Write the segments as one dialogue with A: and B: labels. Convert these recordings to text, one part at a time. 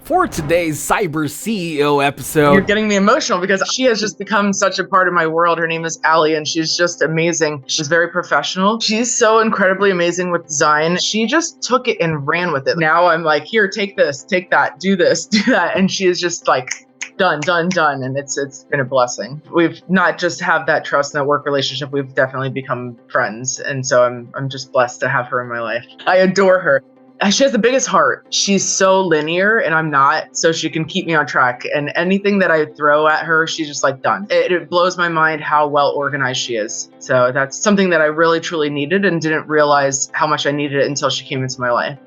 A: For today's Cyber CEO episode.
B: You're getting me emotional because she has just become such a part of my world. Her name is 𝗙𝗻𝗋, and she's just amazing. She's very professional. She's so incredibly amazing with design. She just took it and ran with it. Now I'm like, here, take this, take that, do this, do that. And she is just like, done. And it's been a blessing. We've not just have that trust and that work relationship, we've definitely become friends. And so I'm just blessed to have her in my life. I adore her. She has the biggest heart. She's so linear and I'm not, so she can keep me on track. And anything that I throw at her, she's just like done. It blows my mind how well organized she is. So that's something that I really truly needed and didn't realize how much I needed it until she came into my life.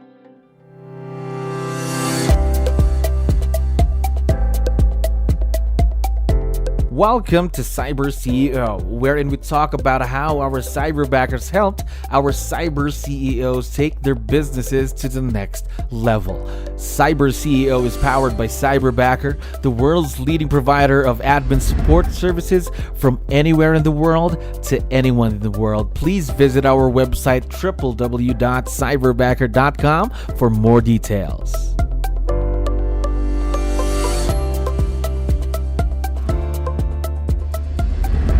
A: Welcome to Cyber CEO, wherein we talk about how our cyberbackers helped our cyber CEOs take their businesses to the next level. Cyber CEO is powered by Cyberbacker, the world's leading provider of admin support services from anywhere in the world to anyone in the world. Please visit our website www.cyberbacker.com for more details.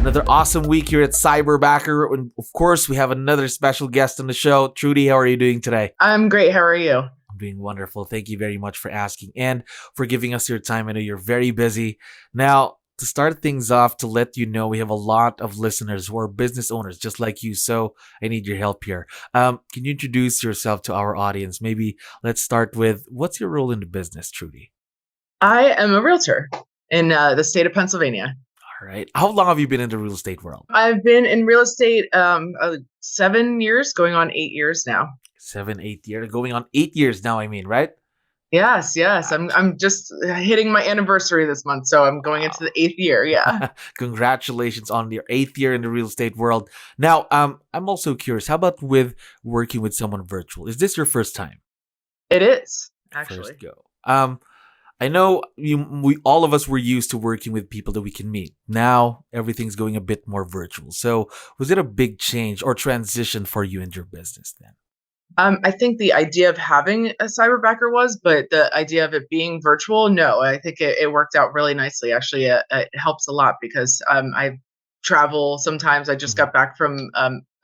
A: Another awesome week here at Cyberbacker. And of course, we have another special guest on the show. Trudy, how are you doing today?
B: I'm great. How are you?
A: I'm doing wonderful. Thank you very much for asking and for giving us your time. I know you're very busy. Now, to start things off, to let you know, we have a lot of listeners who are business owners just like you. So I need your help here. Can you introduce yourself to our audience? Maybe let's start with, what's your role in the business, Trudy?
B: I am a realtor in the state of Pennsylvania.
A: All right. How long have you been in the real estate world?
B: I've been in real estate 7 years, going on 8 years now.
A: 7, 8 years, going on 8 years now, I mean, right?
B: Yes. I'm just hitting my anniversary this month, so I'm going into the 8th year. Yeah.
A: Congratulations on your 8th year in the real estate world. Now, I'm also curious, how about with working with someone virtual? Is this your first time?
B: It is, actually.
A: First go. I know we all of us were used to working with people that we can meet. Now everything's going a bit more virtual. So was it a big change or transition for you and your business then?
B: I think the idea of having a cyberbacker was, but the idea of it being virtual, no. I think it worked out really nicely. Actually, it helps a lot because I travel sometimes. I just got back from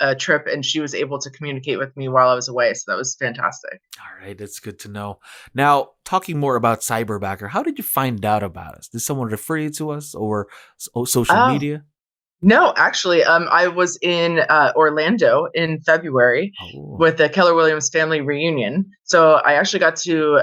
B: a trip and she was able to communicate with me while I was away. So that was fantastic.
A: All right. That's good to know. Now, talking more about Cyberbacker, how did you find out about us? Did someone refer you to us or social media?
B: No, actually, I was in Orlando in February with the 𝗙𝗲𝗶𝗹𝗶 family reunion. So I actually got to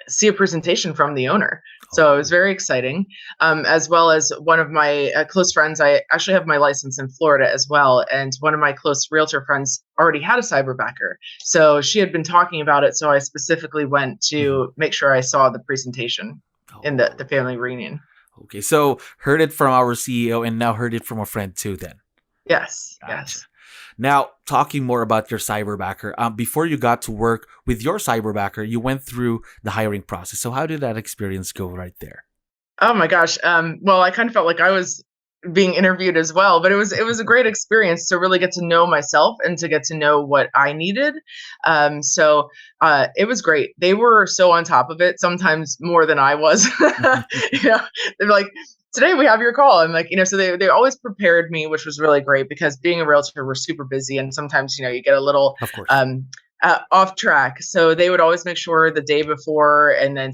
B: see a presentation from the owner. So it was very exciting, as well as one of my close friends. I actually have my license in Florida as well. And one of my close realtor friends already had a cyberbacker. So she had been talking about it. So I specifically went to make sure I saw the presentation in the family reunion.
A: Okay, so heard it from our CEO and now heard it from a friend too then?
B: Yes,
A: gotcha.
B: Yes.
A: Now, talking more about your cyberbacker, before you got to work with your cyberbacker, you went through the hiring process. So how did that experience go right there?
B: Oh my gosh. Well, I kind of felt like I was being interviewed as well, but it was a great experience to really get to know myself and to get to know what I needed. So it was great. They were so on top of it, sometimes more than I was. They're like, today we have your call. I'm like, so they always prepared me, which was really great because being a realtor, we're super busy. And sometimes, you get a little off track. So they would always make sure the day before and then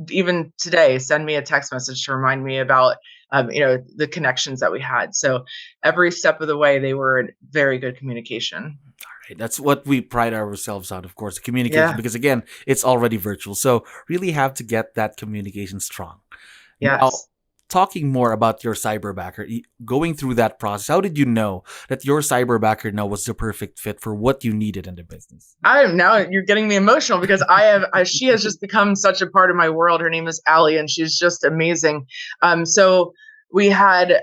B: even today, send me a text message to remind me about, the connections that we had. So every step of the way, they were in very good communication.
A: All right. That's what we pride ourselves on, of course, the communication, because again, it's already virtual. So really have to get that communication strong.
B: Yes.
A: Now, talking more about your cyberbacker, going through that process, how did you know that your cyberbacker now was the perfect fit for what you needed in the business?
B: Now you're getting me emotional because she has just become such a part of my world. Her name is 𝗙𝗻𝗋, and she's just amazing. So we had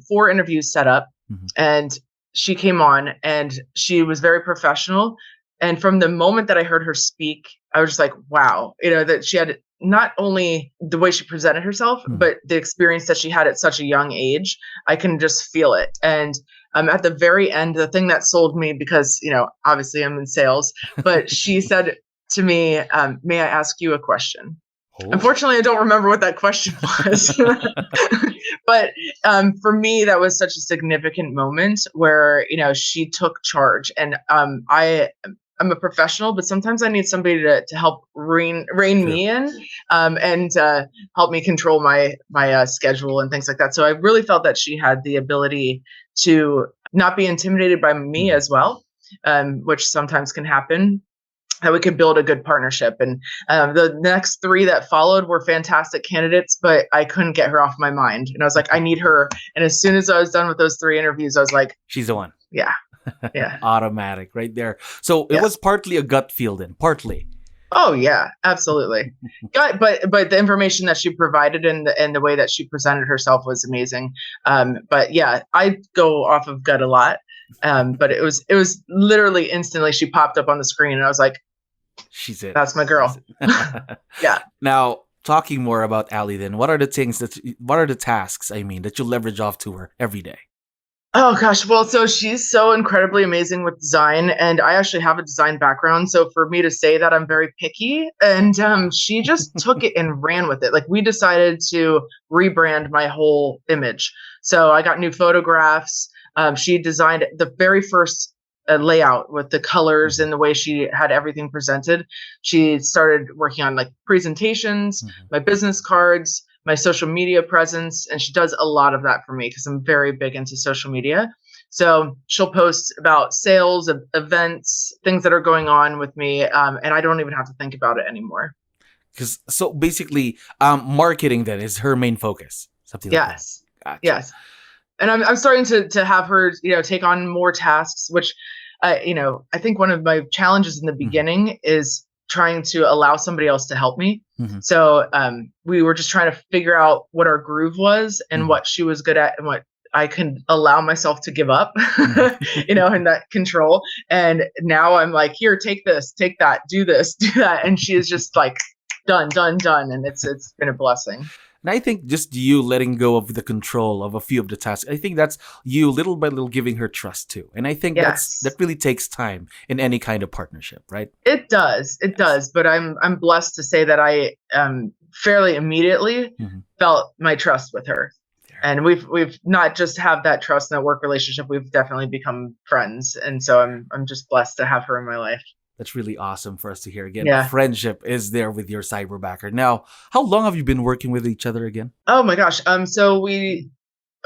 B: 4 interviews set up, and she came on, and she was very professional. And from the moment that I heard her speak, I was just like, wow, that she had not only the way she presented herself, but the experience that she had at such a young age. I can just feel it. And at the very end, the thing that sold me, because, obviously I'm in sales, but she said to me, may I ask you a question?
A: Oh.
B: Unfortunately, I don't remember what that question was. But for me, that was such a significant moment where, she took charge. And I'm a professional, but sometimes I need somebody to help rein me in, and help me control my schedule and things like that. So I really felt that she had the ability to not be intimidated by me as well, which sometimes can happen. That we could build a good partnership. And the next 3 that followed were fantastic candidates, but I couldn't get her off my mind. And I was like, I need her. And as soon as I was done with those 3 interviews, I was like,
A: she's the one.
B: Yeah. Yeah.
A: Automatic right there. So it was partly a gut feel then, partly.
B: Oh yeah, absolutely. But the information that she provided and the way that she presented herself was amazing. But yeah, I go off of gut a lot. But it was literally instantly she popped up on the screen and I was like,
A: she's it.
B: That's my girl. Yeah.
A: Now, talking more about 𝗙lie then, what are the tasks, that you leverage off to her every day?
B: Oh gosh. Well, so she's so incredibly amazing with design, and I actually have a design background. So for me to say that, I'm very picky, and she just took it and ran with it. Like, we decided to rebrand my whole image. So I got new photographs. She designed the very first layout with the colors and the way she had everything presented. She started working on like presentations, my business cards, my social media presence, and she does a lot of that for me because I'm very big into social media. So she'll post about sales, events, things that are going on with me, and I don't even have to think about it anymore.
A: So basically, marketing then is her main focus. Something like that. Gotcha.
B: Yes. And I'm starting to have her, take on more tasks, which, I think one of my challenges in the beginning is trying to allow somebody else to help me. So we were just trying to figure out what our groove was and what she was good at and what I can allow myself to give up, and that control. And now I'm like, here, take this, take that, do this, do that. And she is just like, done. And it's been a blessing.
A: And I think just you letting go of the control of a few of the tasks, I think that's you little by little giving her trust too. And I think that really takes time in any kind of partnership, right?
B: It does. But I'm blessed to say that I fairly immediately felt my trust with her. And we've not just have that trust in that work relationship, we've definitely become friends. And so I'm just blessed to have her in my life.
A: That's really awesome for us to hear again. Yeah. Friendship is there with your Cyberbacker. Now, how long have you been working with each other again?
B: Oh my gosh. So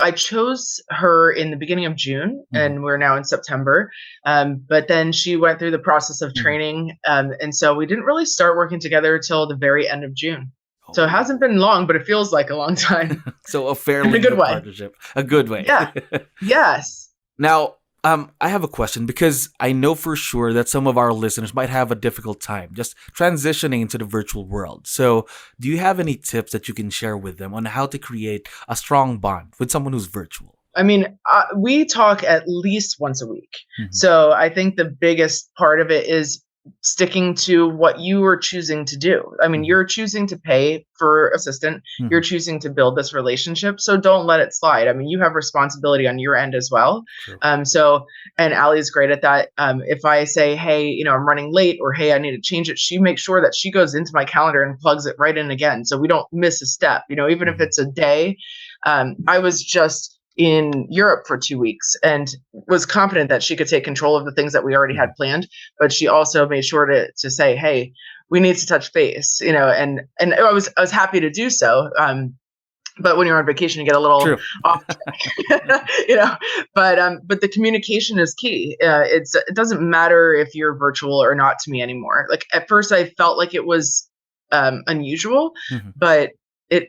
B: I chose her in the beginning of June, and we're now in September. But then she went through the process of training. And so we didn't really start working together till the very end of June. So it hasn't been long, but it feels like a long time.
A: So a fairly good partnership. A good way.
B: Yeah. Yes.
A: Now, I have a question because I know for sure that some of our listeners might have a difficult time just transitioning into the virtual world. So do you have any tips that you can share with them on how to create a strong bond with someone who's virtual?
B: I mean, we talk at least once a week. So I think the biggest part of it is sticking to what you are choosing to do. I mean, you're choosing to pay for assistant. You're choosing to build this relationship. So don't let it slide. I mean, you have responsibility on your end as well.
A: Sure.
B: And 𝗙lie is great at that. If I say, hey, I'm running late, or hey, I need to change it, she makes sure that she goes into my calendar and plugs it right in again. So we don't miss a step, even if it's a day. I was just in Europe for 2 weeks and was confident that she could take control of the things that we already had planned. But she also made sure to say, hey, we need to touch base, and I was happy to do so. But when you're on vacation, you get a little off track, but the communication is key. It doesn't matter if you're virtual or not to me anymore. Like, at first I felt like it was unusual, but it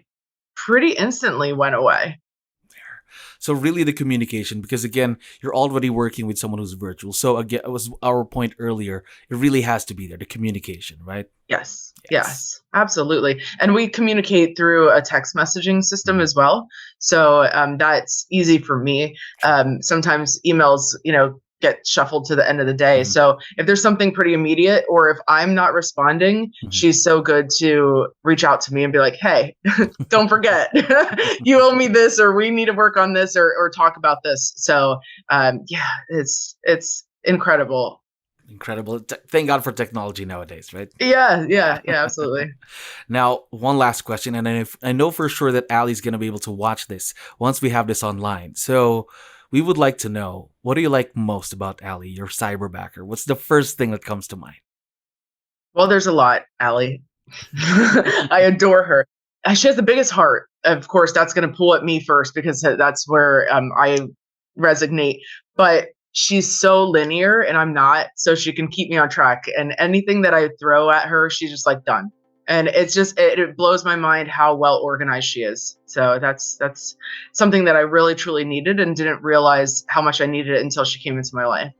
B: pretty instantly went away.
A: So really the communication, because again, you're already working with someone who's virtual. So again, it was our point earlier. It really has to be there, the communication, right?
B: Yes, absolutely. And we communicate through a text messaging system as well. So that's easy for me. Sometimes emails, get shuffled to the end of the day. So if there's something pretty immediate, or if I'm not responding, she's so good to reach out to me and be like, hey, don't forget, you owe me this, or we need to work on this, or talk about this. So it's incredible.
A: Incredible. Thank God for technology nowadays, right?
B: Yeah, absolutely.
A: Now, one last question, and I know for sure that Ali's going to be able to watch this once we have this online. So we would like to know, what do you like most about Ali, your cyberbacker? What's the first thing that comes to mind?
B: Well, there's a lot, Ali. I adore her. She has the biggest heart. Of course, that's going to pull at me first because that's where I resonate. But she's so linear and I'm not, so she can keep me on track. And anything that I throw at her, she's just like done. And it's just, it blows my mind how well organized she is. So that's something that I really, truly needed and didn't realize how much I needed it until she came into my life.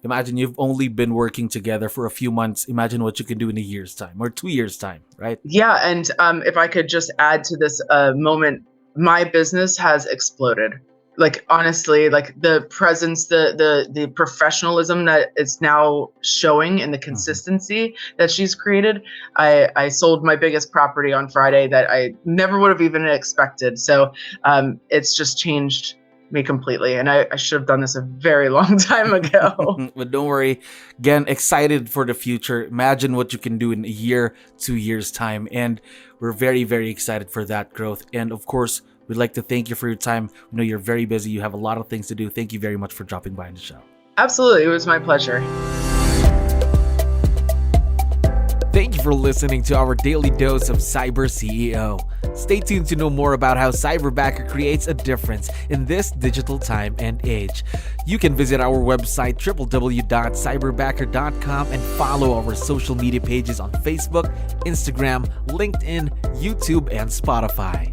A: Imagine you've only been working together for a few months. Imagine what you can do in a year's time or 2 years' time, right?
B: Yeah. And if I could just add to this moment, my business has exploded. Like, honestly, like the presence, the professionalism that it's now showing and the consistency that she's created. I sold my biggest property on Friday that I never would have even expected. So it's just changed me completely. And I should have done this a very long time ago.
A: But don't worry. Again, excited for the future. Imagine what you can do in a year, 2 years' time. And we're very, very excited for that growth. And of course, we'd like to thank you for your time. We know you're very busy. You have a lot of things to do. Thank you very much for dropping by on the show.
B: Absolutely. It was my pleasure.
A: Thank you for listening to our daily dose of Cyber CEO. Stay tuned to know more about how Cyberbacker creates a difference in this digital time and age. You can visit our website www.cyberbacker.com and follow our social media pages on Facebook, Instagram, LinkedIn, YouTube, and Spotify.